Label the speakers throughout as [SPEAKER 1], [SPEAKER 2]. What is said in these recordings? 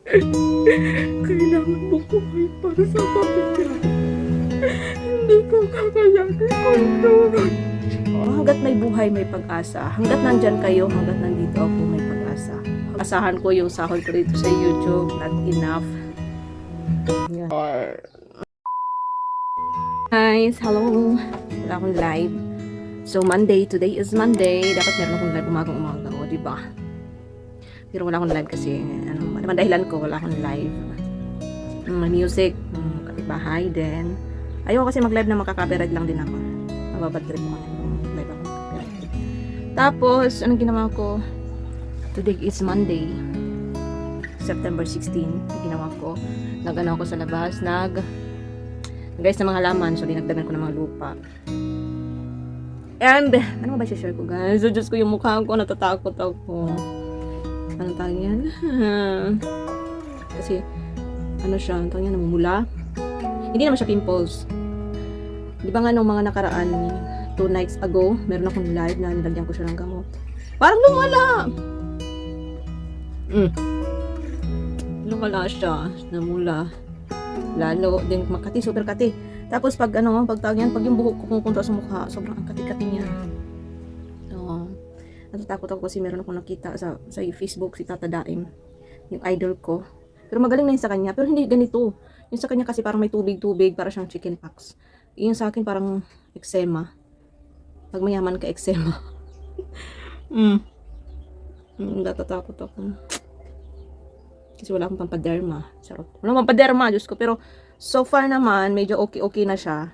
[SPEAKER 1] Kailangan mo kumain para sa pamilya. Hindi ko kakayanin kung ito. Hanggat may buhay, may pag-asa. Hanggat nandyan kayo, hanggat nandito ako, may pag-asa. Asahan ko yung sahod ko dito sa YouTube, not enough. Yan. Guys, hello. Wala akong live. So, Monday. Today is Monday. Dapat meron akong live umagang-umaga. O, diba? Pero wala akong live kasi, ano naman dahilan ko, wala akong live. May music, kapitbahay din. Ayoko kasi mag-live na makaka-copyright lang din ako. Mababatrip ko ngayon live ako copyright. Tapos, anong ginawa ko? Today is Monday. September 16. Ginawa ko. Nag-ano ako sa labas. Guys, ng mga halaman. So, dinagdagan ko ng mga lupa. And, ano ba share ko, guys? So, Diyos ko, yung mukha ko, natatakot ako. Anong tawag yan? Kasi, ano siya, ang tawag yan, namumula. Hindi naman siya pimples. Di ba nga nung mga nakaraan, 2 nights ago, meron akong live na nilagyan ko siya ng gamot. Parang lumala! Lumala siya, namula. Lalo, din makati, super kati. Tapos pag pag tawag yan, pag yung buhok ko pumupunta sa mukha, sobrang ang kati-kati niya. So, natatakot ako kasi meron akong nakita sa Facebook, si Tata Daim, yung idol ko. Pero magaling na yun sa kanya, pero hindi ganito. Yung sa kanya kasi parang may tubig-tubig, para siyang chicken pox. Yung sa akin parang eczema. Pag mayaman ka, eczema. Natatakot ako. Kasi wala akong pampaderma. Sarap. Wala akong pampaderma, Diyos ko. Pero so far naman, medyo okay na siya.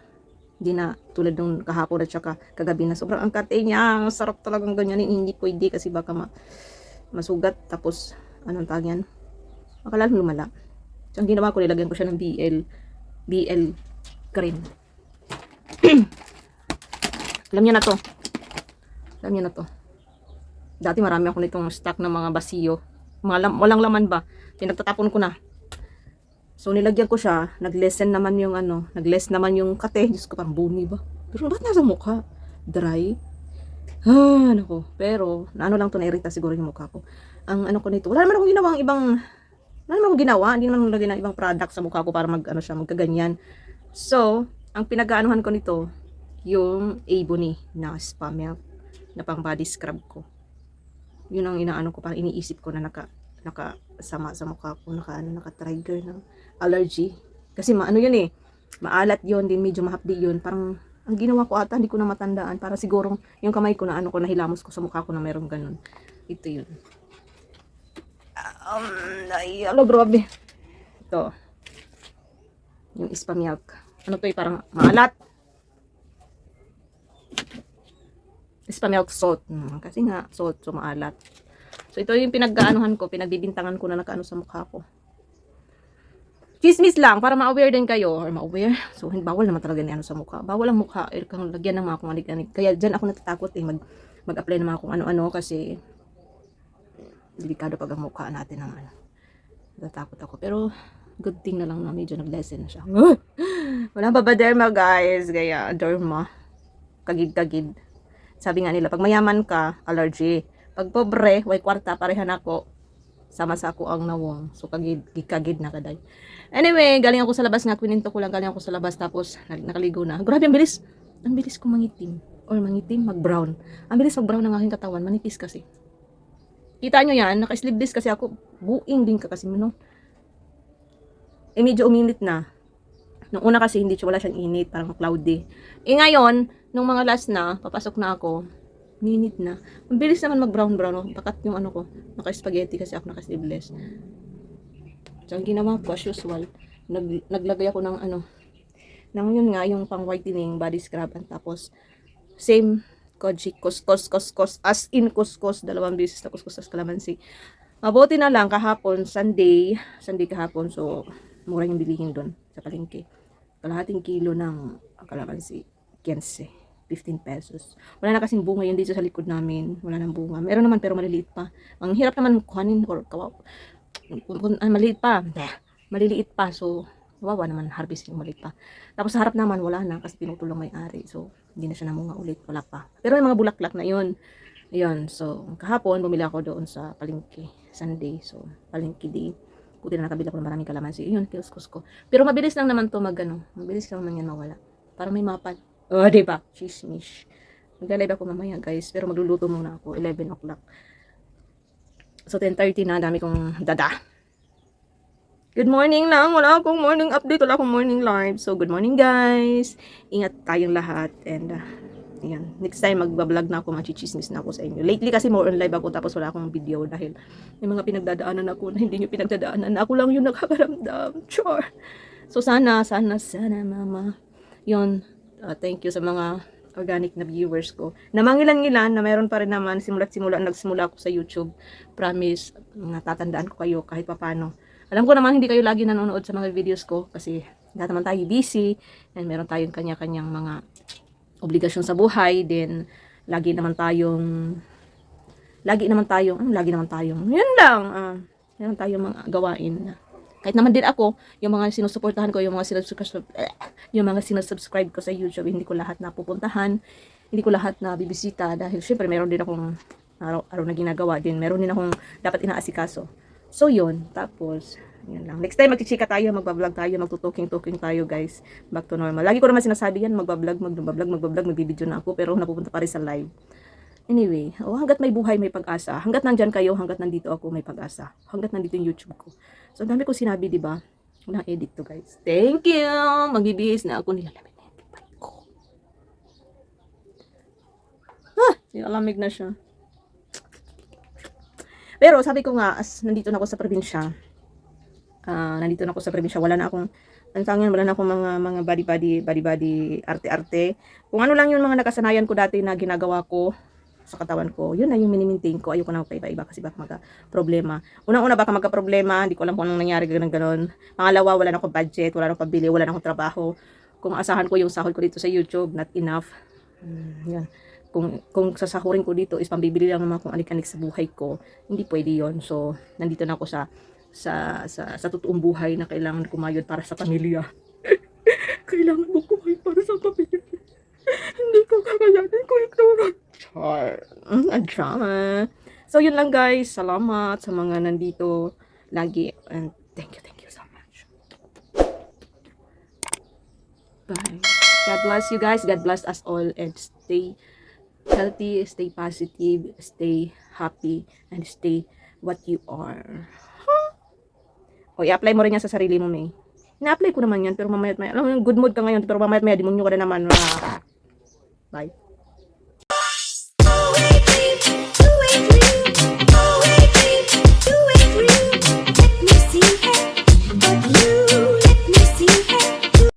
[SPEAKER 1] Hindi na tulad nung kahapon at saka kagabi na sobrang angkate niya. Sarap talagang ganyan. Hindi pwede kasi baka masugat. Tapos, anong tawag yan? Baka lalong lumala. So, ang ginawa ko, nilagyan ko siya ng BL cream. Alam niya na to. Alam niya na to. Dati marami ako nitong stock ng mga basiyo. Walang laman ba? Pinagtatapon ko na. So, nilagyan ko siya. Nag-lessen naman yung nag-less naman yung kate. Diyos ko, parang bumi ba? Pero ba't nasa mukha? Dry? Nako. Pero, lang to, nairita siguro yung mukha ko. Ang ko nito, wala naman akong ginawang ibang, hindi naman nilagay ng ibang product sa mukha ko para magkaganyan. So, ang pinag-aanuhan ko nito, yung Ebony na spa milk na pang body scrub ko. Yun ang inaano ko, parang iniisip ko na nakasama sa mukha ko, naka-trigger ng allergy. Kasi yun maalat yun, din medyo mahapdi yun. Parang, ang ginawa ko ata, hindi ko na matandaan. Para sigurong yung kamay ko na nahilamos ko sa mukha ko na meron ganun. Ito yun. Grabe. Ito. Yung spa milk. Ano to parang maalat. Spa milk salt. Kasi nga, salt, so maalat. So, ito yung pinag-aanuhan ko, pinagbibintangan ko na nakaano sa mukha ko. Chismis lang, para ma-aware din kayo, or ma-aware. So, bawal naman talaga ni sa mukha. Bawal ang mukha, kang lagyan ng mga kumalig-anig. Kaya dyan ako natatakot mag-apply ng mga kung ano-ano, kasi delikado pag ang mukha natin ng natatakot ako. Pero, good thing na lang na medyo nag-lessen na siya. Walang papaderma, guys. Kaya, derma. Kagid-kagid. Sabi nga nila, pag mayaman ka, allergy. Pag pobre, way kwarta, parehan ako. Sama sa ako ang nawong. So, kagid na kaday. Anyway, galing ako sa labas nga. Kwininto ko lang, galing ako sa labas. Tapos, nakaligo na. Grabe, ang bilis. Ang bilis ko mangitim. Or mangitim, mag-brown. Ang bilis mag-brown ng aking katawan. Manipis kasi. Kita nyo yan, naka-sleeveless kasi ako. Buing din ka kasi, medyo uminit na. Nung una kasi, wala siyang init. Parang cloudy. Ngayon, nung mga last na, papasok na ako, minute na. Ang bilis naman mag-brown-brown. Pakat yung ko, naka-spaghetti kasi ako naka-sleeveless. So, ang ginawa ko, as usual, naglagay ako ng yun nga, yung pang whitening body scrub. And tapos, same, koji, kuskus, as in kuskus, 2 beses na kuskus sa kalamansi. Mabuti na lang, kahapon, Sunday kahapon, so, mura yung bilihin doon sa palengke. Kalahating kilo ng kalamansi, 15 pesos. Wala na kasing bunga yun dito sa likod namin. Wala nang bunga. Meron naman pero maliliit pa. Ang hirap naman kuhanin or maliit pa. Maliliit pa. So, wawa naman harvest yung maliit pa. Tapos sa harap naman wala na kasi pinutulong may-ari. So, hindi na siya namunga ulit. Wala pa. Pero may mga bulaklak na yun. Ayun. So, kahapon bumili ako doon sa palengke. Sunday. So, palengke day. Buti na nakabili ako ng maraming kalamansi. Yun, kilskos ko. Pero mabilis lang naman to mabilis lang naman yan mawala. Para may mapan. Oh, diba? Chismish. Magla-live ako mamaya guys, pero magluluto muna ako, 11 o'clock. So 10:30 na, dami kong dada. Good morning lang, wala akong morning update, wala akong morning live. So good morning guys, ingat tayong lahat. And ayan, next time magbablog na ako, machichismis na ako sa inyo. Lately kasi more on live ako, tapos wala akong video dahil may mga pinagdadaanan ako na hindi nyo pinagdadaanan. Ako lang yung nakakaramdam. Char. So sana mama. Yun, thank you sa mga organic na viewers ko. Namangilan-ngilan na mayroon pa rin naman simula nagsimula ako sa YouTube. Promise, natatandaan ko kayo kahit papano. Alam ko naman hindi kayo lagi nanonood sa mga videos ko kasi lahat naman tayo busy and meron tayong kanya-kanyang mga obligasyon sa buhay. Then lagi naman tayong yun lang, meron tayong mga gawain. Kahit naman din ako, yung mga sinusuportahan ko, yung mga sinusubscribe ko sa YouTube, hindi ko lahat napupuntahan, hindi ko lahat na bibisita dahil syempre meron din akong araw-araw na ginagawa din, meron din akong dapat inaasikaso. So yun, tapos yun lang. Next time magchichika tayo, magbablog tayo, magtutuking tayo guys. Back to normal. Lagi ko naman sinasabi yan, magbablog, magbibideo na ako, pero napupunta pa rin sa live. Anyway, hanggat may buhay, may pag-asa. Hanggat nandyan kayo, hanggat nandito ako, may pag-asa. Hanggat nandito yung YouTube ko. So, ang dami ko sinabi, di ba? Walang edit to, guys. Thank you! Magbibihis na ako, nilalamig na yung tipay ko. Nilalamig na siya. Pero, sabi ko nga, nandito na ako sa probinsya. Wala na akong mga body, arte-arte. Kung ano lang yung mga nakasanayan ko dati na ginagawa ko sa katawan ko, yun na yung mini-maintain ko. Ayoko na magpaiba-iba kasi baka magka-problema. Unang-una baka magka-problema, hindi ko alam kung anong nangyari ganun. Pangalawa, wala na akong budget, wala na akong pabili, wala na akong trabaho. Kung asahan ko yung sahod ko dito sa YouTube, not enough. Yan. Kung sasahurin ko dito is pambibili lang naman kung anik-anik sa buhay ko, hindi pwede yon. So, nandito na ako sa totoong buhay na kailangan kumayod para sa pamilya. Kailangan mo kumayod para sa pamilya. Hindi ko kakayanin ko ito. Char. So, yun lang guys. Salamat sa mga nandito lagi. And thank you so much. Bye. God bless you guys. God bless us all. And stay healthy, stay positive, stay happy, and stay what you are. O, i-apply mo rin yan sa sarili mo, May. Na-apply ko naman yan, pero mamaya, alam mo, good mood ka ngayon, pero mamaya, demonyo ka na naman. Bye.